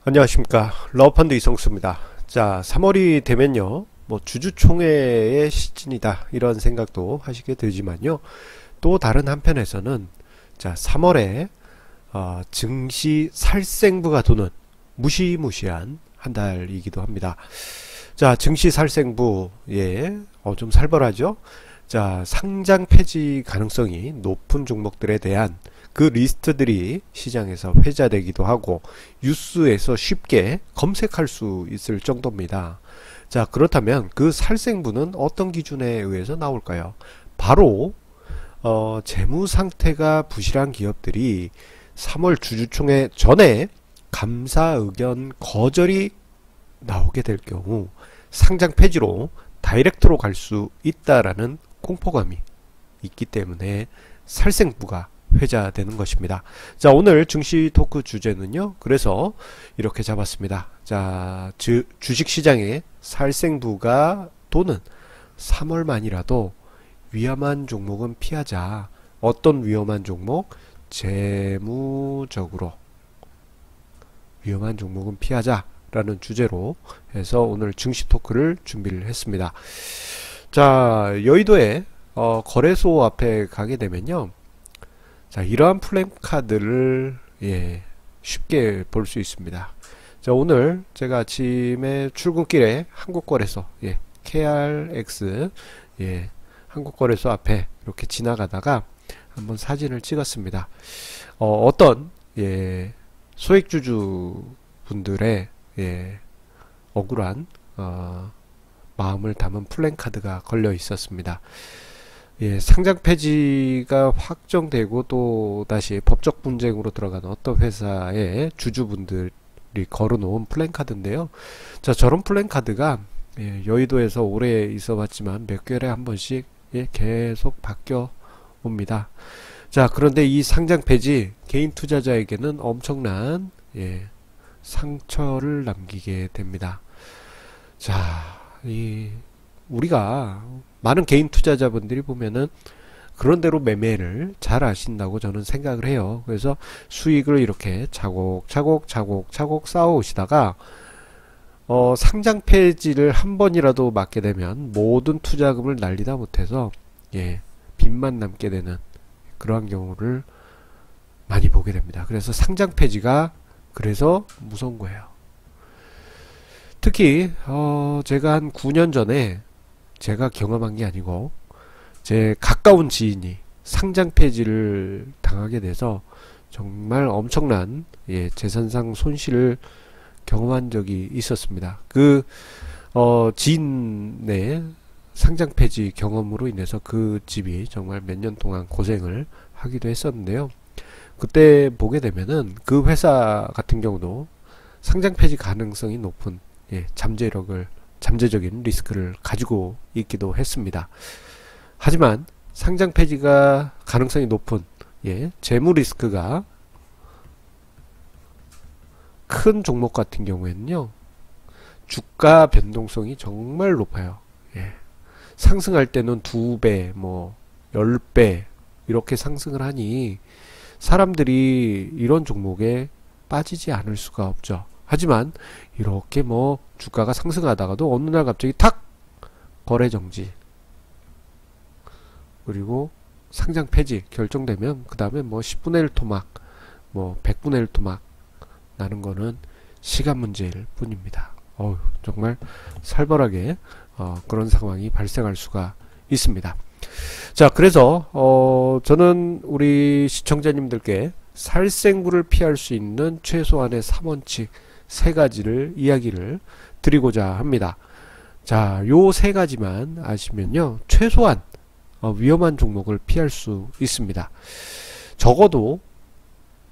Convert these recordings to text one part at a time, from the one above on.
안녕하십니까. 러펀드 이성수입니다. 자, 3월이 되면요, 뭐 주주총회의 시즌이다 이런 생각도 하시게 되지만요, 또 다른 한편에서는 자, 3월에 증시 살생부가 도는 무시무시한 한 달이기도 합니다. 자, 증시 살생부, 좀 살벌하죠. 자, 상장 폐지 가능성이 높은 종목들에 대한 그 리스트들이 시장에서 회자되기도 하고 뉴스에서 쉽게 검색할 수 있을 정도입니다. 자, 그렇다면 그 살생부는 어떤 기준에 의해서 나올까요? 바로 재무 상태가 부실한 기업들이 3월 주주총회 전에 감사 의견 거절이 나오게 될 경우 상장 폐지로 다이렉트로 갈 수 있다라는 공포감이 있기 때문에 살생부가 회자되는 것입니다. 자, 오늘 증시 토크 주제는요, 그래서 이렇게 잡았습니다. 자, 주식시장에 살생부가 도는 3월만이라도 위험한 종목은 피하자. 어떤 위험한 종목? 재무적으로 위험한 종목은 피하자 라는 주제로 해서 오늘 증시 토크를 준비를 했습니다. 자, 여의도에 거래소 앞에 가게 되면요, 자, 이러한 플랜카드를 쉽게 볼 수 있습니다. 자, 오늘 제가 아침에 출근길에 한국거래소 KRX 한국거래소 앞에 이렇게 지나가다가 한번 사진을 찍었습니다. 어떤 소액주주 분들의 억울한 마음을 담은 플랜카드가 걸려 있었습니다. 상장 폐지가 확정되고 또 다시 법적 분쟁으로 들어가는 어떤 회사의 주주분들이 걸어놓은 플랜카드인데요. 자, 저런 플랜카드가 여의도에서 오래 있어봤지만 몇 개월에 한 번씩 계속 바뀌어 옵니다. 자, 그런데 이 상장 폐지 개인 투자자에게는 엄청난 상처를 남기게 됩니다. 자, 우리가 많은 개인 투자자분들이 보면은 그런대로 매매를 잘 아신다고 저는 생각을 해요. 그래서 수익을 이렇게 차곡차곡 쌓아오시다가 상장 폐지를 한 번이라도 맞게 되면 모든 투자금을 날리다 못해서 빚만 남게 되는 그러한 경우를 많이 보게 됩니다. 그래서 상장 폐지가 그래서 무서운 거예요. 특히 제가 한 9년 전에 제가 경험한 게 아니고 제 가까운 지인이 상장 폐지를 당하게 돼서 정말 엄청난 재산상 손실을 경험한 적이 있었습니다. 그 지인의 상장 폐지 경험으로 인해서 그 집이 정말 몇 년 동안 고생을 하기도 했었는데요. 그때 보게 되면은 그 회사 같은 경우도 상장 폐지 가능성이 높은 잠재적인 리스크를 가지고 있기도 했습니다. 하지만 상장 폐지가 가능성이 높은 재무 리스크가 큰 종목 같은 경우에는요, 주가 변동성이 정말 높아요. 상승할 때는 2배, 뭐 10배 이렇게 상승을 하니 사람들이 이런 종목에 빠지지 않을 수가 없죠. 하지만 이렇게 뭐 주가가 상승하다가도 어느 날 갑자기 탁 거래 정지, 그리고 상장 폐지 결정되면 그 다음에 뭐 10분의 1 토막, 뭐 100분의 1 토막 나는 거는 시간 문제일 뿐입니다. 정말 살벌하게 그런 상황이 발생할 수가 있습니다. 자, 그래서 저는 우리 시청자님들께 살생부를 피할 수 있는 최소한의 3원칙 3가지를 이야기를 드리고자 합니다. 자, 요 3가지만 아시면요, 최소한 위험한 종목을 피할 수 있습니다. 적어도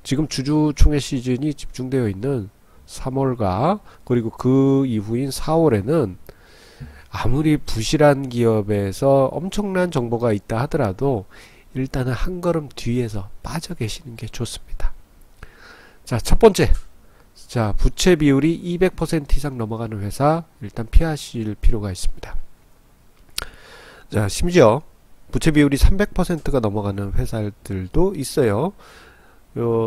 지금 주주총회 시즌이 집중되어 있는 3월과 그리고 그 이후인 4월에는 아무리 부실한 기업에서 엄청난 정보가 있다 하더라도 일단은 한 걸음 뒤에서 빠져 계시는 게 좋습니다. 자, 첫 번째, 자, 부채 비율이 200% 이상 넘어가는 회사 일단 피하실 필요가 있습니다. 자, 심지어 부채 비율이 300%가 넘어가는 회사들도 있어요.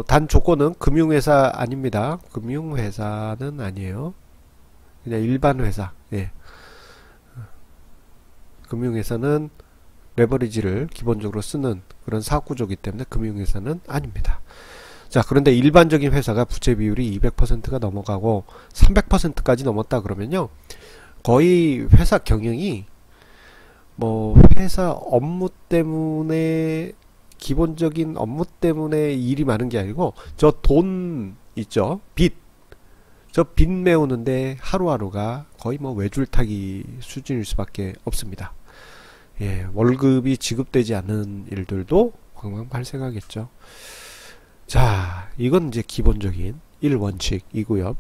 단 조건은 금융회사 아닙니다. 금융회사는 아니에요. 그냥 일반 회사. 예. 금융회사는 레버리지를 기본적으로 쓰는 그런 사업구조이기 때문에 금융회사는 아닙니다. 자, 그런데 일반적인 회사가 부채 비율이 200%가 넘어가고 300%까지 넘었다 그러면요, 거의 회사 경영이 뭐 회사 업무 때문에, 기본적인 업무 때문에 일이 많은 게 아니고 저 돈 있죠, 저 빚 메우는데 하루하루가 거의 뭐 외줄타기 수준일 수밖에 없습니다. 예, 월급이 지급되지 않는 일들도 관광 발생하겠죠. 자, 이건 이제 기본적인 1원칙이고요.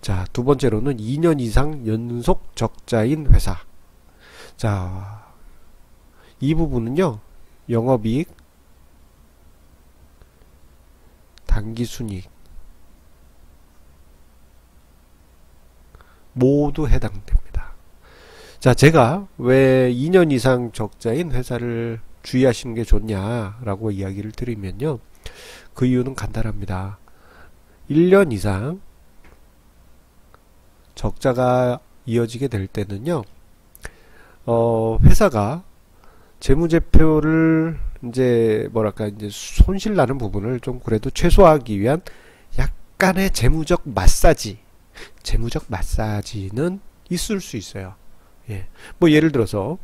자, 두 번째로는 2년 이상 연속 적자인 회사. 자, 이 부분은요, 영업이익, 당기순이익 모두 해당됩니다. 자, 제가 왜 2년 이상 적자인 회사를 주의하시는 게 좋냐라고 이야기를 드리면요, 그 이유는 간단합니다. 1년 이상 적자가 이어지게 될 때는요, 회사가 재무제표를 이제 뭐랄까 이제 손실 나는 부분을 좀 그래도 최소화하기 위한 약간의 재무적 마사지는 있을 수 있어요. 예. 뭐 예를 들어서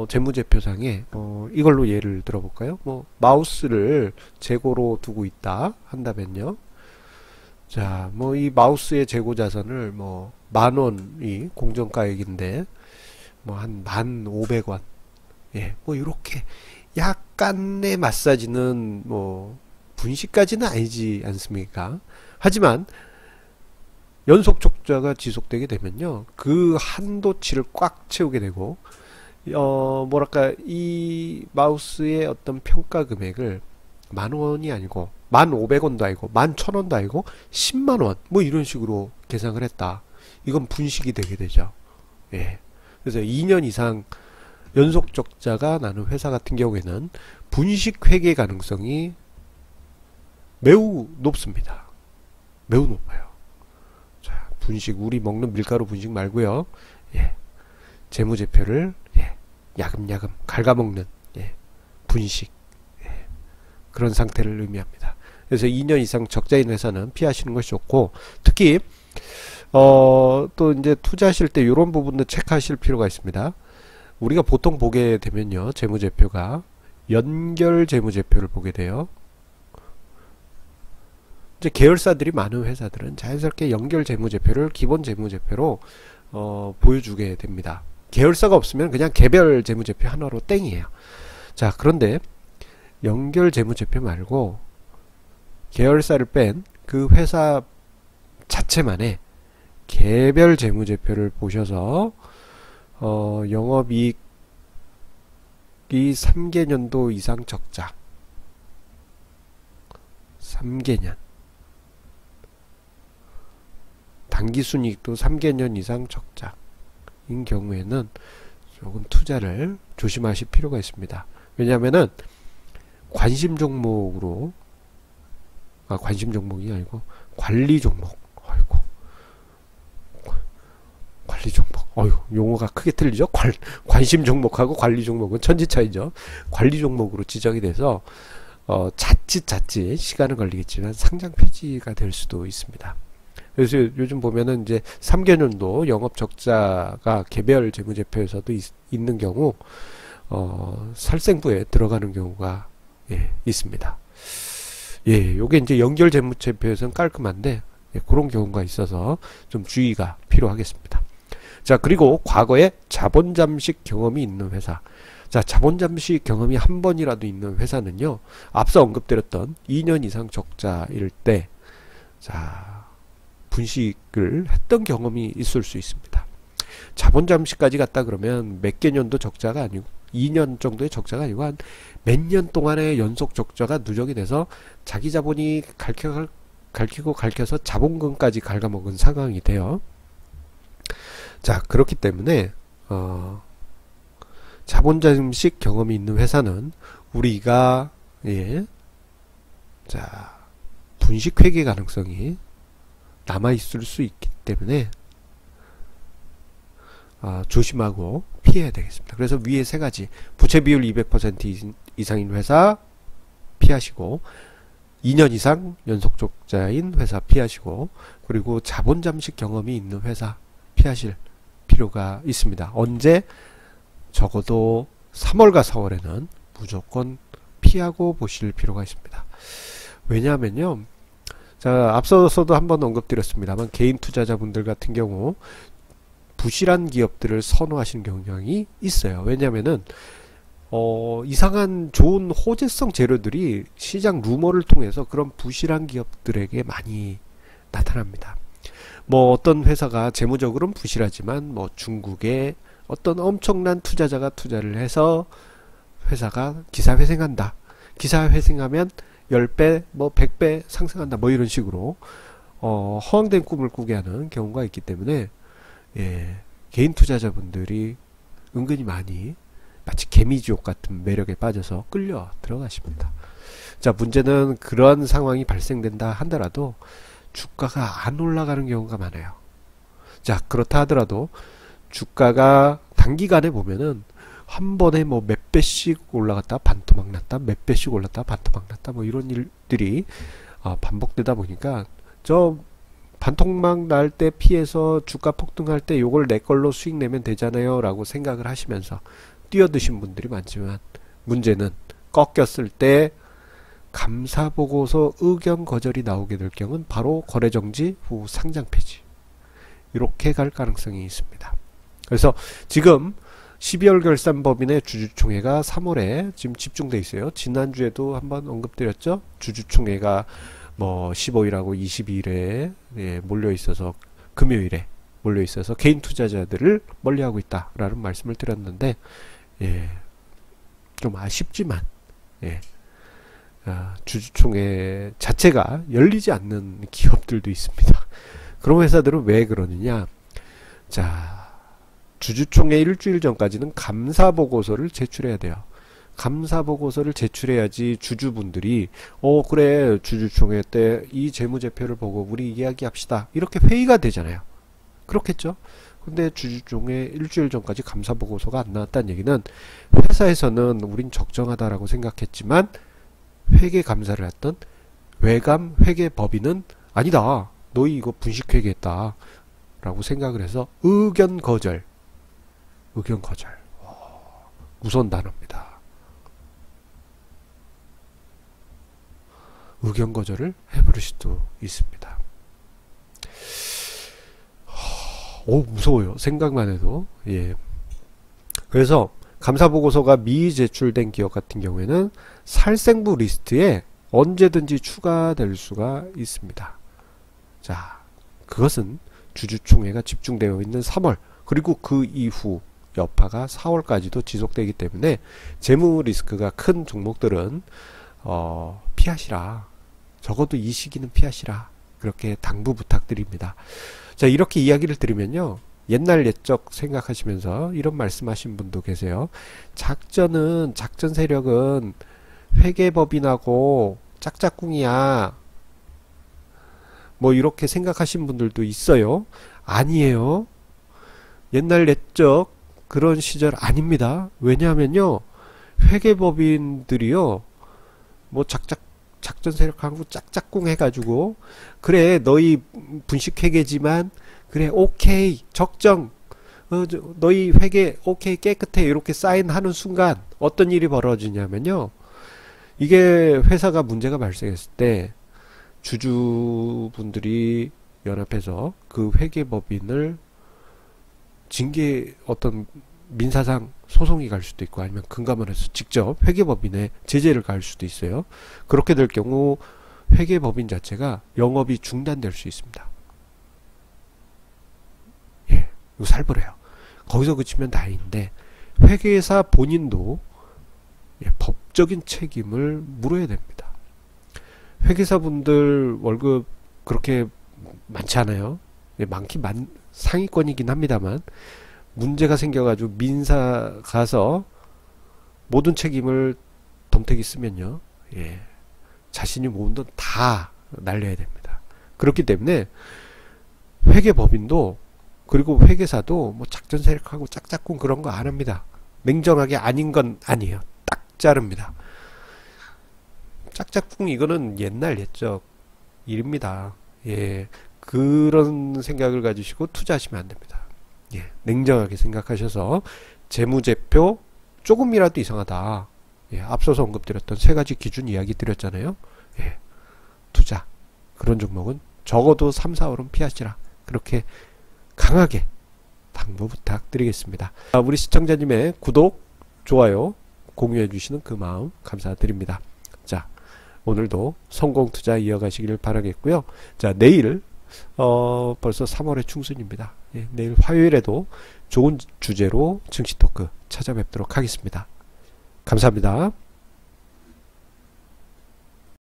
재무제표상에 이걸로 예를 들어볼까요? 뭐 마우스를 재고로 두고 있다 한다면요. 자, 뭐 이 마우스의 재고 자산을 뭐 10,000원이 공정가액인데 뭐 한 1,500원. 예. 뭐 이렇게 약간의 마사지는 뭐 분식까지는 아니지 않습니까? 하지만 연속 적자가 지속되게 되면요, 그 한도치를 꽉 채우게 되고, 뭐랄까, 이 마우스의 어떤 평가 금액을 10,000원이 아니고 1,500원도 아니고 11,000원도 아니고 100,000원 뭐 이런 식으로 계산을 했다. 이건 분식이 되게 되죠. 예. 그래서 2년 이상 연속 적자가 나는 회사 같은 경우에는 분식 회계 가능성이 매우 높습니다. 매우 높아요. 자, 분식, 우리 먹는 밀가루 분식 말고요. 예. 재무제표를 야금야금 갉아먹는 분식, 그런 상태를 의미합니다. 그래서 2년 이상 적자인 회사는 피하시는 것이 좋고, 특히 또 이제 투자하실 때 이런 부분도 체크하실 필요가 있습니다. 우리가 보통 보게 되면요, 재무제표가 연결 재무제표를 보게 돼요. 이제 계열사들이 많은 회사들은 자연스럽게 연결 재무제표를 기본 재무제표로 보여주게 됩니다. 계열사가 없으면 그냥 개별 재무제표 하나로 땡이에요. 자, 그런데 연결 재무제표 말고 계열사를 뺀 그 회사 자체만의 개별 재무제표를 보셔서 영업이익이 3개년도 이상 적자, 3개년, 당기순이익도 3개년 이상 적자인 경우에는 조금 투자를 조심하실 필요가 있습니다. 왜냐하면은 관심 종목으로, 관심 종목이 아니고 관리 종목, 관리 종목, 용어가 크게 틀리죠. 관심 종목하고 관리 종목은 천지차이죠. 관리 종목으로 지정이 돼서 자칫 시간은 걸리겠지만 상장 폐지가 될 수도 있습니다. 그래서 요즘 보면은 이제 3개년도 영업 적자가 개별 재무제표에서도 있는 경우 살생부에 들어가는 경우가 있습니다. 요게 이제 연결 재무제표에서는 깔끔한데 그런 경우가 있어서 좀 주의가 필요하겠습니다. 자, 그리고 과거에 자본 잠식 경험이 있는 회사. 자, 자본 잠식 경험이 한 번이라도 있는 회사는요, 앞서 언급드렸던 2년 이상 적자일 때, 자, 분식을 했던 경험이 있을 수 있습니다. 자본 잠식까지 갔다 그러면 몇 개년도 적자가 아니고 2년 정도의 적자가 아니고 한 몇 년 동안의 연속 적자가 누적이 돼서 자기 자본이 갈켜서 자본금까지 갉아먹은 상황이 돼요. 자, 그렇기 때문에 자본 잠식 경험이 있는 회사는 우리가 자, 분식회계 가능성이 남아있을 수 있기 때문에 조심하고 피해야 되겠습니다. 그래서 위에 세 가지, 부채 비율 200% 이상인 회사 피하시고, 2년 이상 연속 적자인 회사 피하시고, 그리고 자본 잠식 경험이 있는 회사 피하실 필요가 있습니다. 언제? 적어도 3월과 4월에는 무조건 피하고 보실 필요가 있습니다. 왜냐하면요, 자, 앞서서도 한번 언급드렸습니다만, 개인 투자자분들 같은 경우 부실한 기업들을 선호하시는 경향이 있어요. 왜냐하면은 이상한 좋은 호재성 재료들이 시장 루머를 통해서 그런 부실한 기업들에게 많이 나타납니다. 뭐 어떤 회사가 재무적으로는 부실하지만 뭐 중국에 어떤 엄청난 투자자가 투자를 해서 회사가 기사회생한다. 기사회생하면 10배, 뭐 100배 상승한다. 뭐 이런 식으로 허황된 꿈을 꾸게 하는 경우가 있기 때문에, 예, 개인 투자자분들이 은근히 많이 마치 개미지옥 같은 매력에 빠져서 끌려 들어가십니다. 자, 문제는 그러한 상황이 발생된다 하더라도 주가가 안 올라가는 경우가 많아요. 자, 그렇다 하더라도 주가가 단기간에 보면은 한 번에 뭐 몇 배씩 올라갔다 반토막 났다, 몇 배씩 올랐다 반토막 났다, 뭐 이런 일들이 반복되다 보니까, 저 반토막 날 때 피해서 주가 폭등할 때 요걸 내 걸로 수익 내면 되잖아요 라고 생각을 하시면서 뛰어드신 분들이 많지만, 문제는 꺾였을 때 감사보고서 의견 거절이 나오게 될 경우는 바로 거래정지 후 상장 폐지, 이렇게 갈 가능성이 있습니다. 그래서 지금 12월 결산법인의 주주총회가 3월에 지금 집중돼 있어요. 지난주에도 한번 언급드렸죠. 주주총회가 뭐 15일하고 22일에 몰려 있어서, 금요일에 몰려 있어서 개인 투자자들을 멀리하고 있다라는 말씀을 드렸는데, 예, 좀 아쉽지만, 예, 주주총회 자체가 열리지 않는 기업들도 있습니다. 그런 회사들은 왜 그러느냐? 자, 주주총회 일주일 전까지는 감사보고서를 제출해야 돼요. 감사보고서를 제출해야지 주주분들이 그래, 주주총회 때 이 재무제표를 보고 우리 이야기합시다, 이렇게 회의가 되잖아요. 그렇겠죠? 근데 주주총회 일주일 전까지 감사보고서가 안 나왔다는 얘기는 회사에서는 우린 적정하다라고 생각했지만 회계감사를 했던 외감 회계법인은 아니다, 너희 이거 분식회계했다 라고 생각을 해서 의견 거절, 무서운 단어입니다. 의견 거절을 해버릴 수도 있습니다. 무서워요. 생각만 해도. 예. 그래서 감사보고서가 미제출된 기업 같은 경우에는 살생부 리스트에 언제든지 추가될 수가 있습니다. 자, 그것은 주주총회가 집중되어 있는 3월, 그리고 그 이후 여파가 4월까지도 지속되기 때문에 재무 리스크가 큰 종목들은 피하시라. 적어도 이 시기는 피하시라. 그렇게 당부 부탁드립니다. 자, 이렇게 이야기를 드리면요, 옛날 옛적 생각하시면서 이런 말씀하신 분도 계세요. 작전 세력은 회계법인하고 짝짝꿍이야, 뭐 이렇게 생각하신 분들도 있어요. 아니에요. 옛날 옛적 그런 시절 아닙니다. 왜냐하면요, 회계법인들이요, 뭐 작전 세력하고 짝짝꿍 해가지고, 그래 너희 분식회계지만 그래 오케이 적정, 너희 회계 오케이 깨끗해, 이렇게 사인하는 순간 어떤 일이 벌어지냐면요, 이게 회사가 문제가 발생했을 때 주주분들이 연합해서 그 회계법인을 징계, 어떤 민사상 소송이 갈 수도 있고, 아니면 금감원에서 직접 회계법인에 제재를 가할 수도 있어요. 그렇게 될 경우 회계법인 자체가 영업이 중단될 수 있습니다. 예, 이거 살벌해요. 거기서 그치면 다행인데, 회계사 본인도 법적인 책임을 물어야 됩니다. 회계사분들 월급 그렇게 많지 않아요. 상위권이긴 합니다만, 문제가 생겨가지고 민사 가서 모든 책임을 덤태기 쓰면요, 예, 자신이 모은 돈 다 날려야 됩니다. 그렇기 때문에 회계법인도 그리고 회계사도 뭐 작전 세력하고 짝짝꿍 그런 거 안 합니다. 냉정하게 아닌 건 아니에요. 딱 자릅니다. 짝짝꿍 이거는 옛날 옛적 일입니다. 예, 그런 생각을 가지시고 투자하시면 안 됩니다. 예, 냉정하게 생각하셔서 재무제표 조금이라도 이상하다. 예, 앞서서 언급드렸던 세 가지 기준 이야기 드렸잖아요. 예, 투자 그런 종목은 적어도 3, 4월은 피하시라. 그렇게 강하게 당부 부탁드리겠습니다. 우리 시청자님의 구독, 좋아요, 공유해 주시는 그 마음 감사드립니다. 자, 오늘도 성공 투자 이어가시기를 바라겠고요. 자, 내일 벌써 3월의 중순입니다. 예, 내일 화요일에도 좋은 주제로 증시 토크 찾아뵙도록 하겠습니다. 감사합니다.